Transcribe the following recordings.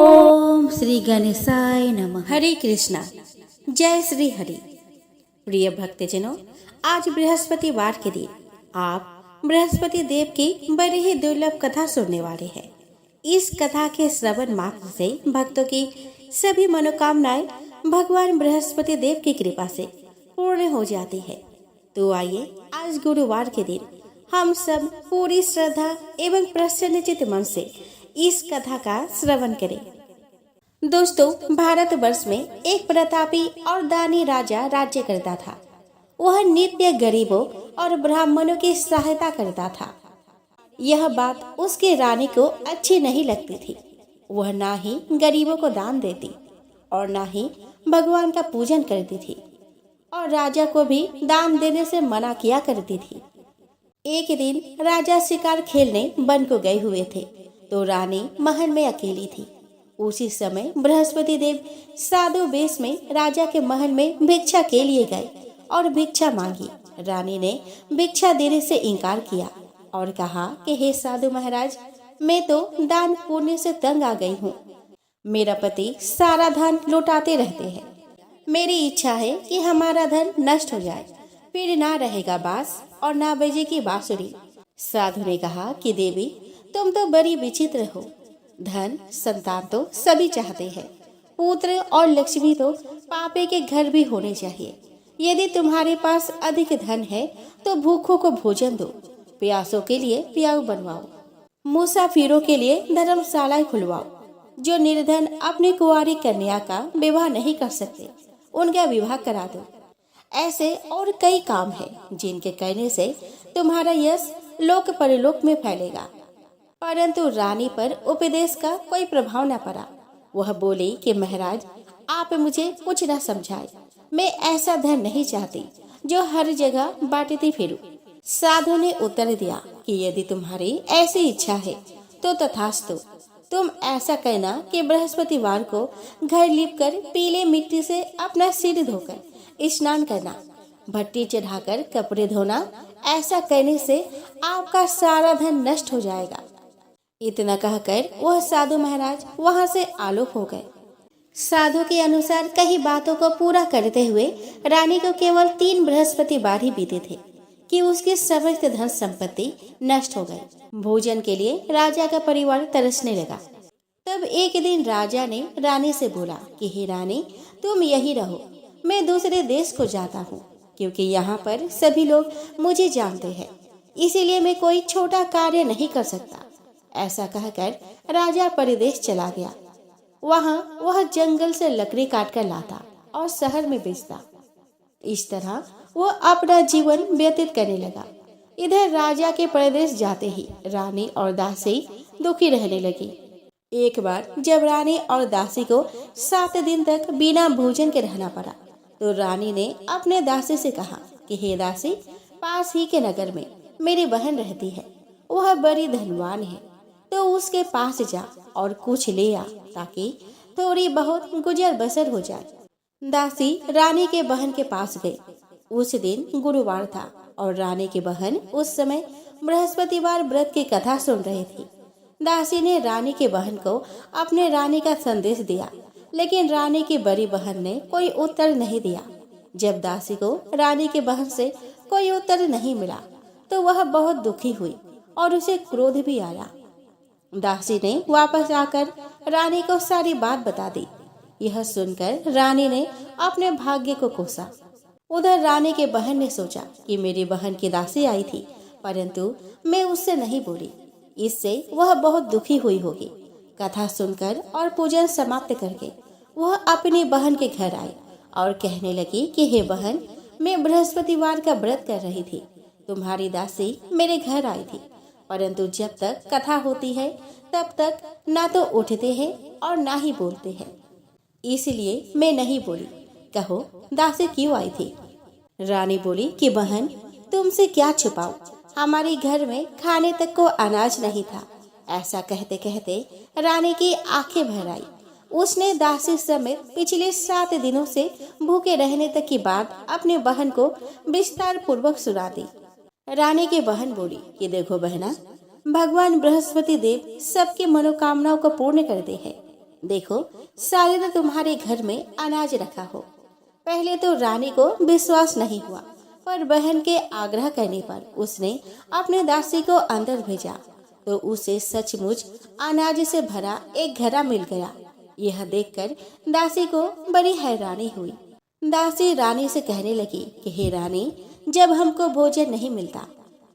ओम श्री गणेशाय नमः। हरे कृष्णा। जय श्री हरि। प्रिय भक्तजनों, आज बृहस्पतिवार के दिन आप बृहस्पति देव की बड़ी ही दुर्लभ कथा सुनने वाले हैं। इस कथा के श्रवण मात्र से भक्तों की सभी मनोकामनाएं भगवान बृहस्पति देव की कृपा से पूर्ण हो जाती है। तो आइए आज गुरुवार के दिन हम सब पूरी श्रद्धा एवं प्रसन्नचित्त मन से इस कथा का श्रवण करें। दोस्तों, भारतवर्ष में एक प्रतापी और दानी राजा राज्य करता था। वह नित्य गरीबों और ब्राह्मणों की सहायता करता था। यह बात उसकी रानी को अच्छी नहीं लगती थी। वह ना ही गरीबों को दान देती और ना ही भगवान का पूजन करती थी और राजा को भी दान देने से मना किया करती थी। एक दिन राजा शिकार खेलने वन को गए हुए थे तो रानी महल में अकेली थी। उसी समय बृहस्पति देव साधु वेश में राजा के महल में भिक्षा के लिए गए और भिक्षा मांगी। रानी ने भिक्षा देने से इनकार किया और कहा कि हे साधु महाराज, मैं तो दान पुण्य से तंग आ गई हूँ। मेरा पति सारा धन लुटाते रहते हैं। मेरी इच्छा है कि हमारा धन नष्ट हो जाए, फिर ना रहेगा बांस और ना बजेगी बांसुरी। साधु ने कहा कि देवी, तुम तो बड़ी विचित्र हो। धन संतान तो सभी चाहते हैं, पुत्र और लक्ष्मी तो पापे के घर भी होने चाहिए। यदि तुम्हारे पास अधिक धन है तो भूखों को भोजन दो, प्यासों के लिए प्याऊ बनवाओ, मुसाफिरों के लिए धर्मशालाएं खुलवाओ। जो निर्धन अपनी कुंवारी कन्या का विवाह नहीं कर सकते, उनका विवाह करा दो। ऐसे और कई काम हैं जिनके करने से तुम्हारा यश लोक परलोक में फैलेगा। परंतु रानी पर उपदेश का कोई प्रभाव न पड़ा। वह बोली कि महाराज, आप मुझे कुछ न समझाए। मैं ऐसा धन नहीं चाहती जो हर जगह बांटती फिरूं। साधु ने उत्तर दिया कि यदि तुम्हारी ऐसी इच्छा है तो तथास्तु। तुम ऐसा करना कि बृहस्पतिवार को घर लीपकर पीले मिट्टी से अपना सिर धोकर स्नान करना, भट्टी चढ़ाकर कपड़े धोना। ऐसा करने से आपका सारा धन नष्ट हो जाएगा। इतना कहकर वह साधु महाराज वहां से आलोक हो गए। साधु के अनुसार कई बातों को पूरा करते हुए रानी को केवल 3 बृहस्पतिवार ही बीते थे कि उसकी समस्त धन संपत्ति नष्ट हो गई। भोजन के लिए राजा का परिवार तरसने लगा। तब एक दिन राजा ने रानी से बोला कि हे रानी, तुम यही रहो, मैं दूसरे देश को जाता हूँ, क्योंकि यहाँ पर सभी लोग मुझे जानते हैं। इसीलिए मैं कोई छोटा कार्य नहीं कर सकता। ऐसा कहकर राजा परदेश चला गया। वहाँ वह जंगल से लकड़ी काट कर लाता और शहर में बेचता। इस तरह वह अपना जीवन व्यतीत करने लगा। इधर राजा के परदेश जाते ही रानी और दासी दुखी रहने लगी। एक बार जब रानी और दासी को 7 दिन तक बिना भोजन के रहना पड़ा तो रानी ने अपने दासी से कहा कि हे दासी, पास ही के नगर में मेरी बहन रहती है। वह बड़ी धनवान है, तो उसके पास जा और कुछ ले आ ताकि थोड़ी बहुत गुजर बसर हो जाए। दासी रानी के बहन के पास गई। उस दिन गुरुवार था और रानी की बहन उस समय बृहस्पतिवार व्रत की कथा सुन रही थी। दासी ने रानी की बहन को अपने रानी का संदेश दिया, लेकिन रानी की बड़ी बहन ने कोई उत्तर नहीं दिया। जब दासी को रानी की बहन से कोई उत्तर नहीं मिला तो वह बहुत दुखी हुई और उसे क्रोध भी आया। दासी ने वापस आकर रानी को सारी बात बता दी। यह सुनकर रानी ने अपने भाग्य को कोसा। उधर रानी के बहन ने सोचा कि मेरी बहन की दासी आई थी, परंतु मैं उससे नहीं बोली, इससे वह बहुत दुखी हुई होगी। कथा सुनकर और पूजन समाप्त करके वह अपनी बहन के घर आई और कहने लगी कि हे बहन, मैं बृहस्पतिवार का व्रत कर रही थी। तुम्हारी दासी मेरे घर आई थी, परंतु जब तक कथा होती है तब तक ना तो उठते हैं और ना ही बोलते हैं, इसलिए मैं नहीं बोली। कहो दासी क्यों आई थी? रानी बोली कि बहन, तुमसे क्या छुपाऊं, हमारे घर में खाने तक को अनाज नहीं था। ऐसा कहते कहते रानी की आंखें भर आई। उसने दासी समेत पिछले 7 दिनों से भूखे रहने तक की बात अपने बहन को विस्तार पूर्वक सुना दी। रानी की बहन बोली कि देखो बहना, भगवान बृहस्पति देव सबकी मनोकामनाओं को पूर्ण करते हैं। देखो, शायद तुम्हारे घर में अनाज रखा हो। पहले तो रानी को विश्वास नहीं हुआ, पर बहन के आग्रह करने पर उसने अपने दासी को अंदर भेजा तो उसे सचमुच अनाज से भरा एक घड़ा मिल गया। यह देखकर दासी को बड़ी हैरानी हुई। दासी रानी से कहने लगी कि हे रानी, जब हमको भोजन नहीं मिलता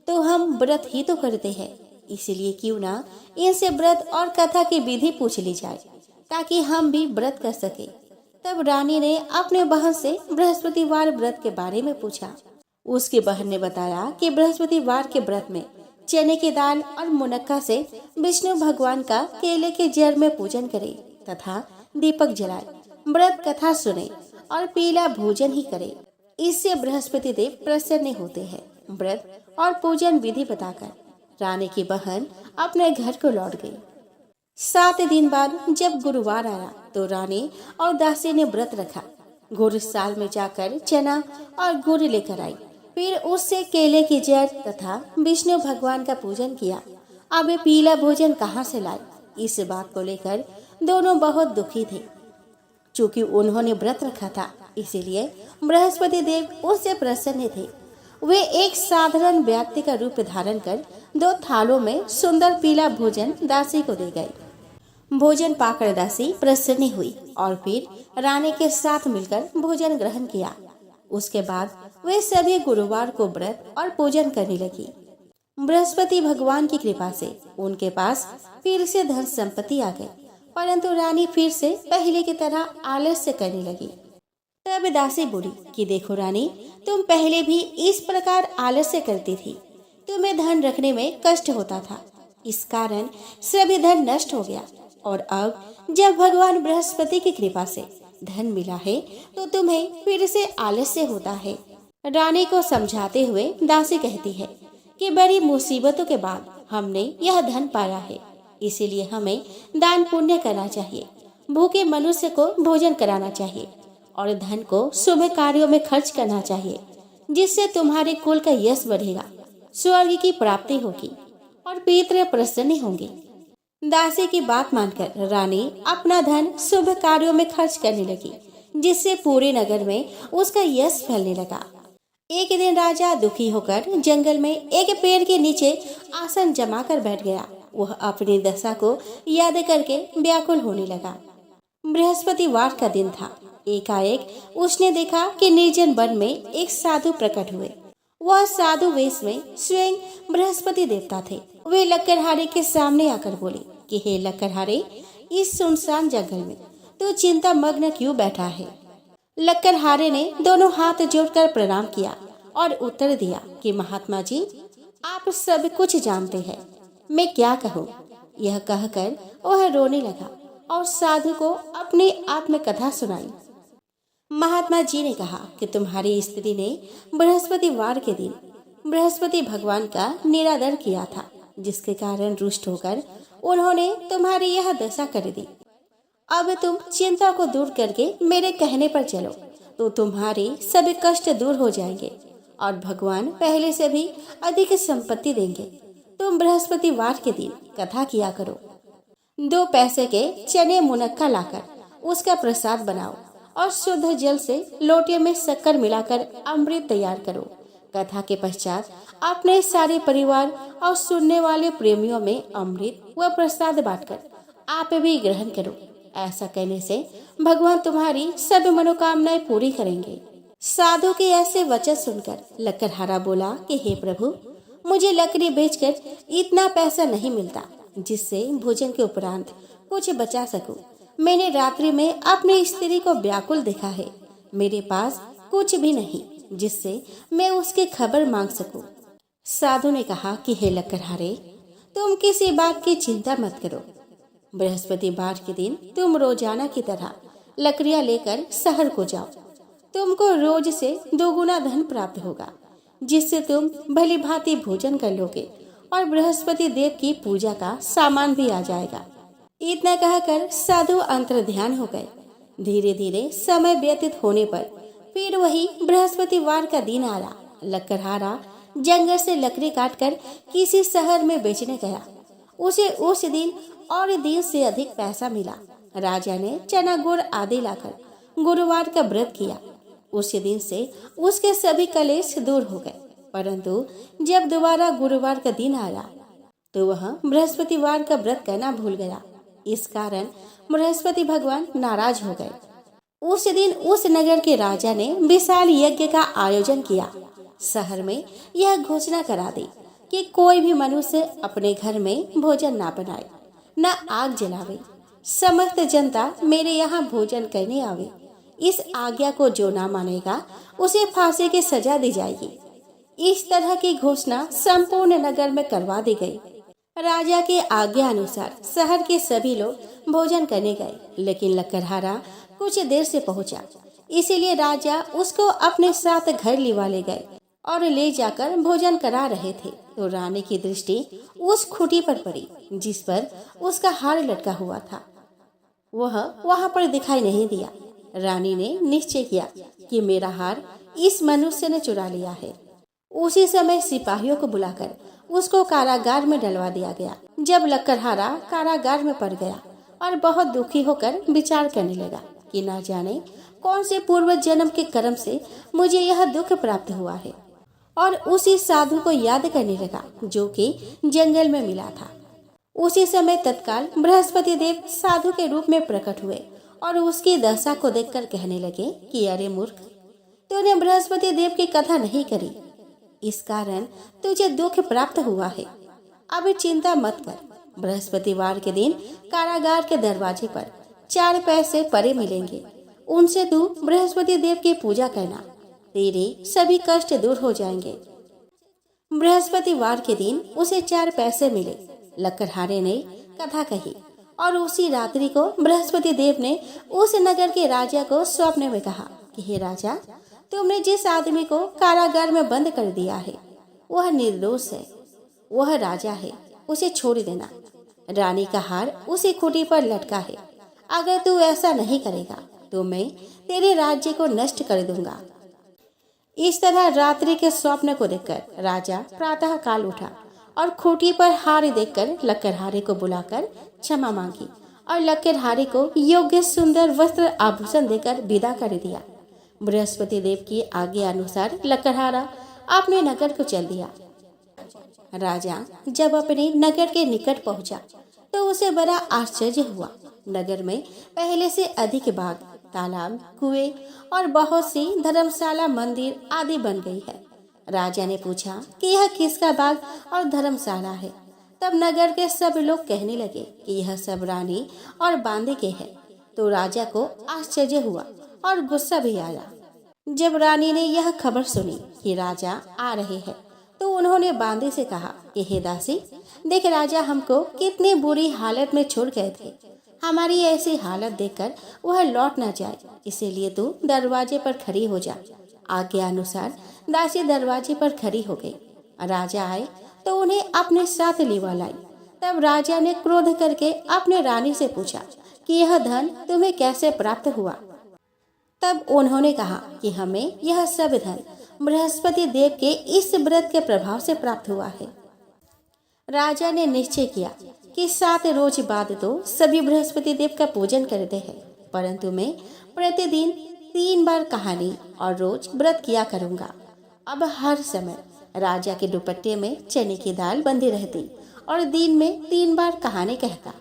तो हम व्रत ही तो करते हैं, इसलिए क्यों ना इनसे व्रत और कथा की विधि पूछ ली जाए ताकि हम भी व्रत कर सके। तब रानी ने अपने बहन से बृहस्पतिवार व्रत के बारे में पूछा। उसकी बहन ने बताया कि बृहस्पतिवार के व्रत में चने की दाल और मुनक्का से विष्णु भगवान का केले के जड़ में पूजन करे तथा दीपक जलाए, व्रत कथा सुने और पीला भोजन ही करे। इससे बृहस्पति देव प्रसन्न होते हैं। व्रत और पूजन विधि बताकर रानी की बहन अपने घर को लौट गई। 7 दिन बाद जब गुरुवार आया तो रानी और दासी ने व्रत रखा। गौरसाल में जाकर चना और गुड़ लेकर आई, फिर उससे केले की जड़ तथा विष्णु भगवान का पूजन किया। अब वे पीला भोजन कहाँ से लाए, इस बात को लेकर दोनों बहुत दुखी थे। चूँकि उन्होंने व्रत रखा था, इसीलिए बृहस्पति देव उससे प्रसन्न थे। वे एक साधारण व्यक्ति का रूप धारण कर 2 थालों में सुंदर पीला भोजन दासी को दे गए। भोजन पाकर दासी प्रसन्न हुई और फिर रानी के साथ मिलकर भोजन ग्रहण किया। उसके बाद वे सभी गुरुवार को व्रत और पूजन करने लगी। बृहस्पति भगवान की कृपा से उनके पास फिर से धन संपत्ति आ गई, परंतु रानी फिर से पहले की तरह आलस्य करने लगी। तब दासी बोली कि देखो रानी, तुम पहले भी इस प्रकार आलस्य करती थी। तुम्हें धन रखने में कष्ट होता था, इस कारण सभी धन नष्ट हो गया, और अब जब भगवान बृहस्पति की कृपा से धन मिला है तो तुम्हें फिर से आलस्य होता है। रानी को समझाते हुए दासी कहती है कि बड़ी मुसीबतों के बाद हमने यह धन पाया है, इसीलिए हमें दान पुण्य करना चाहिए, भूखे मनुष्य को भोजन कराना चाहिए और धन को शुभ कार्यों में खर्च करना चाहिए, जिससे तुम्हारे कुल का यश बढ़ेगा, स्वर्ग की प्राप्ति होगी और पितृ प्रसन्न होंगे। दासी की बात मानकर रानी अपना धन शुभ कार्यों में खर्च करने लगी, जिससे पूरे नगर में उसका यश फैलने लगा। एक दिन राजा दुखी होकर जंगल में एक पेड़ के नीचे आसन जमाकर बैठ गया। वह अपनी दशा को याद करके व्याकुल होने लगा। बृहस्पतिवार का दिन था। एकाएक उसने देखा कि निर्जन वन में एक साधु प्रकट हुए। वह साधु वेश में स्वयं बृहस्पति देवता थे। वे लक्कड़हारे के सामने आकर बोले कि हे लक्कड़हारे, इस सुनसान जंगल में तू चिंता मग्न क्यों बैठा है? लक्कड़हारे ने दोनों हाथ जोड़कर प्रणाम किया और उत्तर दिया कि महात्मा जी, आप सब कुछ जानते हैं, मैं क्या कहूँ। यह कहकर वह रोने लगा और साधु को अपनी आत्मकथा सुनाई। महात्मा जी ने कहा कि तुम्हारी स्त्री ने बृहस्पतिवार के दिन बृहस्पति भगवान का निरादर किया था, जिसके कारण रुष्ट होकर उन्होंने तुम्हारी यह दशा कर दी। अब तुम चिंता को दूर करके मेरे कहने पर चलो तो तुम्हारे सभी कष्ट दूर हो जाएंगे और भगवान पहले से भी अधिक संपत्ति देंगे। तुम बृहस्पतिवार के दिन कथा किया करो। 2 पैसे के चने मुनक्का लाकर उसका प्रसाद बनाओ और शुद्ध जल से लोटे में शक्कर मिलाकर अमृत तैयार करो। कथा के पश्चात अपने सारे परिवार और सुनने वाले प्रेमियों में अमृत व प्रसाद बांटकर आप भी ग्रहण करो। ऐसा कहने से भगवान तुम्हारी सब मनोकामनाएं पूरी करेंगे। साधु के ऐसे वचन सुनकर लक्कड़हारा बोला कि हे प्रभु, मुझे लकड़ी बेचकर इतना पैसा नहीं मिलता जिससे भोजन के उपरांत कुछ बचा सकूं। मैंने रात्रि में अपनी स्त्री को व्याकुल देखा है। मेरे पास कुछ भी नहीं जिससे मैं उसकी खबर मांग सकूं। साधु ने कहा कि हे लक्कड़हारे, तुम किसी बात की चिंता मत करो। बृहस्पतिवार के दिन तुम रोजाना की तरह लकड़ियां लेकर शहर को जाओ। तुमको रोज से 2 गुना धन प्राप्त होगा, जिससे तुम भली भांति भोजन कर लोगे और बृहस्पति देव की पूजा का सामान भी आ जाएगा। इतना कहकर साधु अंतर्ध्यान हो गए। धीरे धीरे समय व्यतीत होने पर फिर वही बृहस्पतिवार का दिन आया। लक्कड़हारा जंगल से लकड़ी काटकर किसी शहर में बेचने गया। उसे उस दिन और दिन से अधिक पैसा मिला। राजा ने चना गुड़ आदि लाकर गुरुवार का व्रत किया। उस दिन से उसके सभी कलेश दूर हो गए। परंतु जब दोबारा गुरुवार का दिन आया तो वह बृहस्पतिवार का व्रत करना भूल गया। इस कारण बृहस्पति भगवान नाराज हो गए। उस दिन उस नगर के राजा ने विशाल यज्ञ का आयोजन किया। शहर में यह घोषणा करा दी कि कोई भी मनुष्य अपने घर में भोजन ना बनाए, न आग जलावे। समस्त जनता मेरे यहाँ भोजन करने आवे। इस आज्ञा को जो ना मानेगा उसे फांसी की सजा दी जाएगी। इस तरह की घोषणा संपूर्ण नगर में करवा दी गई। राजा के आज्ञा अनुसार शहर के सभी लोग भोजन करने गए, लेकिन लकड़हारा कुछ देर से पहुंचा। इसीलिए राजा उसको अपने साथ घर लिवा ले गए और ले जाकर भोजन करा रहे थे तो रानी की दृष्टि उस खूंटी पर पड़ी जिस पर उसका हार लटका हुआ था। वह वहां पर दिखाई नहीं दिया। रानी ने निश्चय किया कि मेरा हार इस मनुष्य ने चुरा लिया है। उसी समय सिपाहियों को बुलाकर उसको कारागार में डलवा दिया गया। जब लकड़हारा कारागार में पड़ गया और बहुत दुखी होकर विचार करने लगा कि ना जाने कौन से पूर्व जन्म के कर्म से मुझे यह दुख प्राप्त हुआ है, और उसी साधु को याद करने लगा जो कि जंगल में मिला था। उसी समय तत्काल बृहस्पति देव साधु के रूप में प्रकट हुए और उसकी दशा को देखकर कहने लगे कि अरे मूर्ख, तूने बृहस्पति देव की कथा नहीं करी, इस कारण तुझे दुख प्राप्त हुआ है। अब चिंता मत कर। बृहस्पतिवार के दिन कारागार के दरवाजे पर 4 पैसे परे मिलेंगे। उनसे तू बृहस्पति देव की पूजा करना, तेरे सभी कष्ट दूर हो जाएंगे। बृहस्पतिवार के दिन उसे 4 पैसे मिले। लकड़हारे ने कथा कही और उसी रात्रि को बृहस्पति देव ने उस नगर के राजा को स्वप्न में कहा कि हे राजा, तुमने जिस आदमी को कारागार में बंद कर दिया है वह निर्दोष है, वह राजा है, उसे छोड़ देना। रानी का हार उसी खूंटी पर लटका है। अगर तू ऐसा नहीं करेगा तो मैं तेरे राज्य को नष्ट कर दूंगा। इस तरह रात्रि के स्वप्न को देखकर राजा प्रातः काल उठा और खूंटी पर हार देखकर लकड़हारे को बुलाकर क्षमा मांगी और लकड़हारे को योग्य सुंदर वस्त्र आभूषण देकर विदा कर दिया। बृहस्पति देव की आज्ञा अनुसार लकड़हारा अपने नगर को चल दिया। राजा जब अपने नगर के निकट पहुंचा तो उसे बड़ा आश्चर्य हुआ। नगर में पहले से अधिक बाग, तालाब, कुएं और बहुत सी धर्मशाला, मंदिर आदि बन गई है। राजा ने पूछा कि यह किसका बाग और धर्मशाला है। तब नगर के सब लोग कहने लगे कि यह सब रानी और बांदे के है। तो राजा को आश्चर्य हुआ और गुस्सा भी आया। जब रानी ने यह खबर सुनी कि राजा आ रहे हैं तो उन्होंने बांदे से कहा कि हे दासी, देख राजा हमको कितनी बुरी हालत में छोड़ गए थे। हमारी ऐसी हालत देखकर वह लौट न जाए, इसीलिए तू दरवाजे पर खड़ी हो जा। आज्ञा अनुसार दासी दरवाजे पर खड़ी हो गई। राजा आए तो उन्हें अपने साथ लिवा लाई। तब राजा ने क्रोध करके अपने रानी से पूछा कि यह धन तुम्हें कैसे प्राप्त हुआ। तब उन्होंने कहा कि हमें यह सब धन बृहस्पति देव के इस व्रत के प्रभाव से प्राप्त हुआ है। राजा ने निश्चय किया कि 7 रोज बाद तो सभी बृहस्पति देव का पूजन करते हैं, परंतु मैं प्रतिदिन 3 बार कहानी और रोज व्रत किया करूंगा। अब हर समय राजा के दुपट्टे में चने की दाल बंधी रहती और दिन में 3 बार कहानी कहता।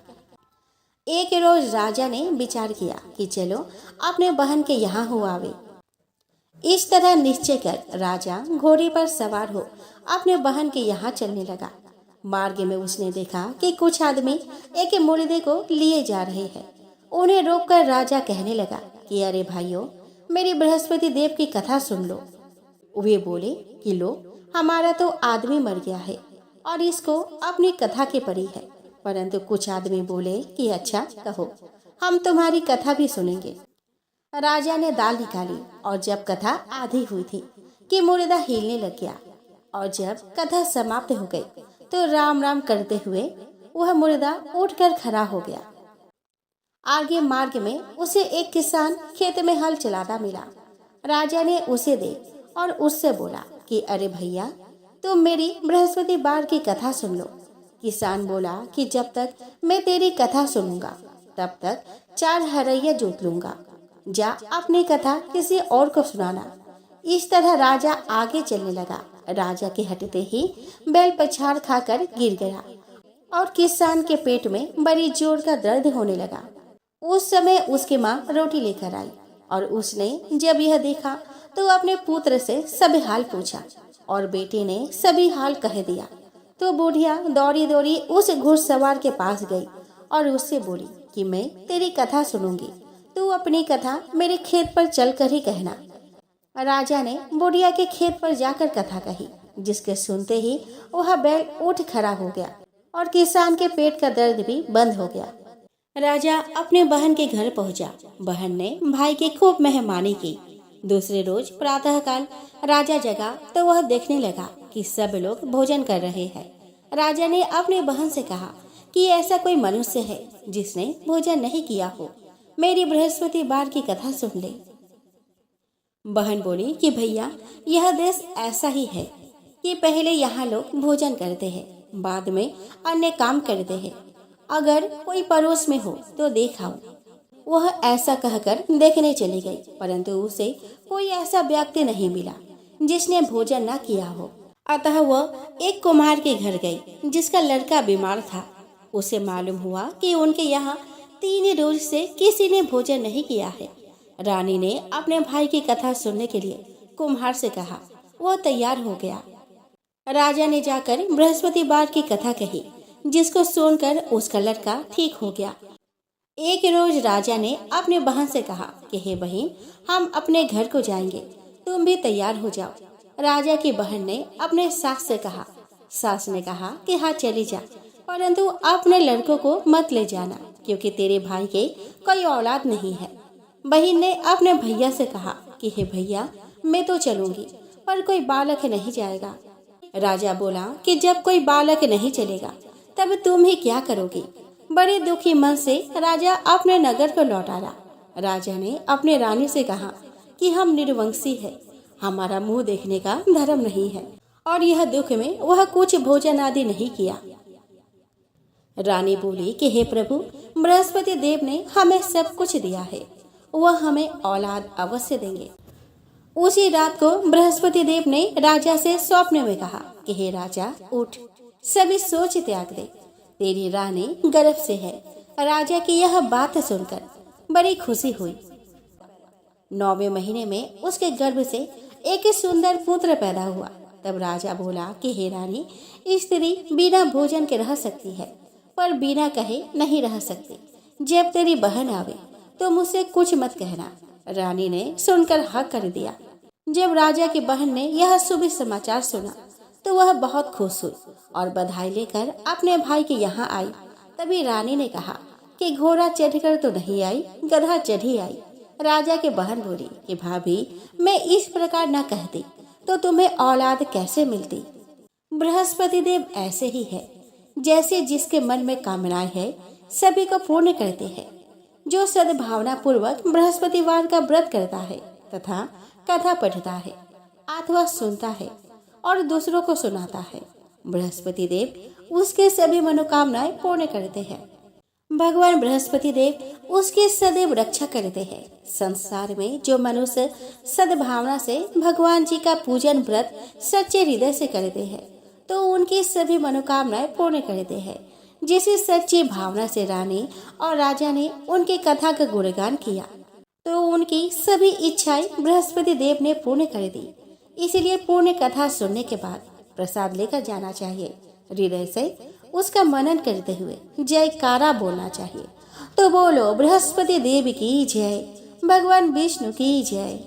एक रोज राजा ने विचार किया कि चलो अपने बहन के यहाँ हो आवे। इस तरह निश्चय कर राजा घोड़े पर सवार हो अपने बहन के यहाँ चलने लगा। मार्ग में उसने देखा कि कुछ आदमी एक मुर्दे को लिए जा रहे हैं। उन्हें रोककर राजा कहने लगा कि अरे भाइयों, मेरी बृहस्पति देव की कथा सुन लो। वे बोले कि लो, हमारा तो आदमी मर गया है और इसको अपनी कथा की पड़ी है। परंतु कुछ आदमी बोले कि अच्छा कहो, हम तुम्हारी कथा भी सुनेंगे। राजा ने दाल निकाली और जब कथा आधी हुई थी कि मुर्दा हिलने लग गया और जब कथा समाप्त हो गई तो राम राम करते हुए वह मुर्दा उठकर खड़ा हो गया। आगे मार्ग में उसे एक किसान खेत में हल चलाता मिला। राजा ने उसे देख और उससे बोला कि अरे भैया, तुम मेरी बृहस्पतिवार की कथा सुन लो। किसान बोला कि जब तक मैं तेरी कथा सुनूंगा तब तक 4 हरैया जोत लूंगा। जा अपनी कथा किसी और को सुनाना। इस तरह राजा आगे चलने लगा। राजा के हटते ही बैल पछाड़ खाकर गिर गया और किसान के पेट में बड़ी जोर का दर्द होने लगा। उस समय उसकी माँ रोटी लेकर आई और उसने जब यह देखा तो अपने पुत्र से सभी हाल पूछा और बेटे ने सभी हाल कह दिया। तो बुढ़िया दौड़ी दौड़ी उस घुड़सवार के पास गई और उससे बोली कि मैं तेरी कथा सुनूंगी, तू अपनी कथा मेरे खेत पर चलकर ही कहना। राजा ने बुढ़िया के खेत पर जाकर कथा कही, जिसके सुनते ही वह बैल उठ खड़ा हो गया और किसान के पेट का दर्द भी बंद हो गया। राजा अपने बहन के घर पहुंचा। बहन ने भाई की खूब मेहमानी की। दूसरे रोज प्रातःकाल राजा जगा तो वह देखने लगा कि सब लोग भोजन कर रहे हैं। राजा ने अपनी बहन से कहा कि ऐसा कोई मनुष्य है जिसने भोजन नहीं किया हो, मेरी बृहस्पतिवार की कथा सुन ले। बहन बोली कि भैया, यह देश ऐसा ही है कि पहले यहाँ लोग भोजन करते हैं, बाद में अन्य काम करते हैं। अगर कोई पड़ोस में हो तो देखाओ। वह ऐसा कहकर देखने चली गई, परंतु उसे कोई ऐसा व्यक्ति नहीं मिला जिसने भोजन न किया हो। अतः वह एक कुम्हार के घर गई जिसका लड़का बीमार था। उसे मालूम हुआ कि उनके यहाँ 3 रोज से किसी ने भोजन नहीं किया है। रानी ने अपने भाई की कथा सुनने के लिए कुम्हार से कहा। वह तैयार हो गया। राजा ने जाकर बृहस्पतिवार की कथा कही, जिसको सुनकर उसका लड़का ठीक हो गया। एक रोज राजा ने अपने बहन से कहा कि हे बहन, हम अपने घर को जाएंगे, तुम भी तैयार हो जाओ। राजा की बहन ने अपने सास से कहा। सास ने कहा कि हाँ चली जा, परंतु अपने लड़कों को मत ले जाना, क्योंकि तेरे भाई के कोई औलाद नहीं है। बहन ने अपने भैया से कहा कि हे भैया, मैं तो चलूंगी, पर कोई बालक नहीं जाएगा। राजा बोला कि जब कोई बालक नहीं चलेगा तब तुम ही क्या करोगी। बड़े दुखी मन से राजा अपने नगर को लौट आया। राजा ने अपने रानी से कहा कि हम निर्वंशी है, हमारा मुंह देखने का धर्म नहीं है, और यह दुख में वह कुछ भोजन आदि नहीं किया। रानी बोली कि हे प्रभु, बृहस्पति देव ने हमें सब कुछ दिया है, वह हमें औलाद अवश्य देंगे। उसी रात को बृहस्पति देव ने राजा से स्वप्न में कहा कि हे राजा, उठ, सभी सोच त्याग दे, तेरी रानी गर्भ से है। राजा की यह बात सुनकर बड़ी खुशी हुई। 9वें महीने में उसके गर्भ से एक सुंदर पुत्र पैदा हुआ। तब राजा बोला कि हे रानी, स्त्री बिना भोजन के रह सकती है, पर बिना कहे नहीं रह सकती। जब तेरी बहन आवे तो मुझसे कुछ मत कहना। रानी ने सुनकर हाँ कर दिया। जब राजा की बहन ने यह शुभ समाचार सुना तो वह बहुत खुश हुई और बधाई लेकर अपने भाई के यहाँ आई। तभी रानी ने कहा कि घोड़ा चढ़कर तो नहीं आई, गधा चढ़ी आई। राजा की बहन बोली कि भाभी, मैं इस प्रकार न कहती तो तुम्हें औलाद कैसे मिलती। बृहस्पति देव ऐसे ही है, जैसे जिसके मन में कामनाएं है सभी को पूर्ण करते हैं। जो सद्भावना पूर्वक बृहस्पतिवार का व्रत करता है तथा कथा पढ़ता है अथवा सुनता है और दूसरों को सुनाता है, बृहस्पति देव उसके सभी मनोकामनाएं पूर्ण करते हैं। भगवान बृहस्पति देव उसकी सदैव रक्षा करते हैं। संसार में जो मनुष्य सद्भावना से भगवान जी का पूजन व्रत सच्चे हृदय से करते हैं तो उनकी सभी मनोकामनाएं पूर्ण करते हैं। जिसे सच्ची भावना से रानी और राजा ने उनकी कथा का गुणगान किया तो उनकी सभी इच्छाएं बृहस्पति देव ने पूर्ण कर दी। इसलिए पूर्ण कथा सुनने के बाद प्रसाद लेकर जाना चाहिए। हृदय से उसका मनन करते हुए जयकारा बोलना चाहिए। तो बोलो बृहस्पति देव की जय, भगवान विष्णु की जय।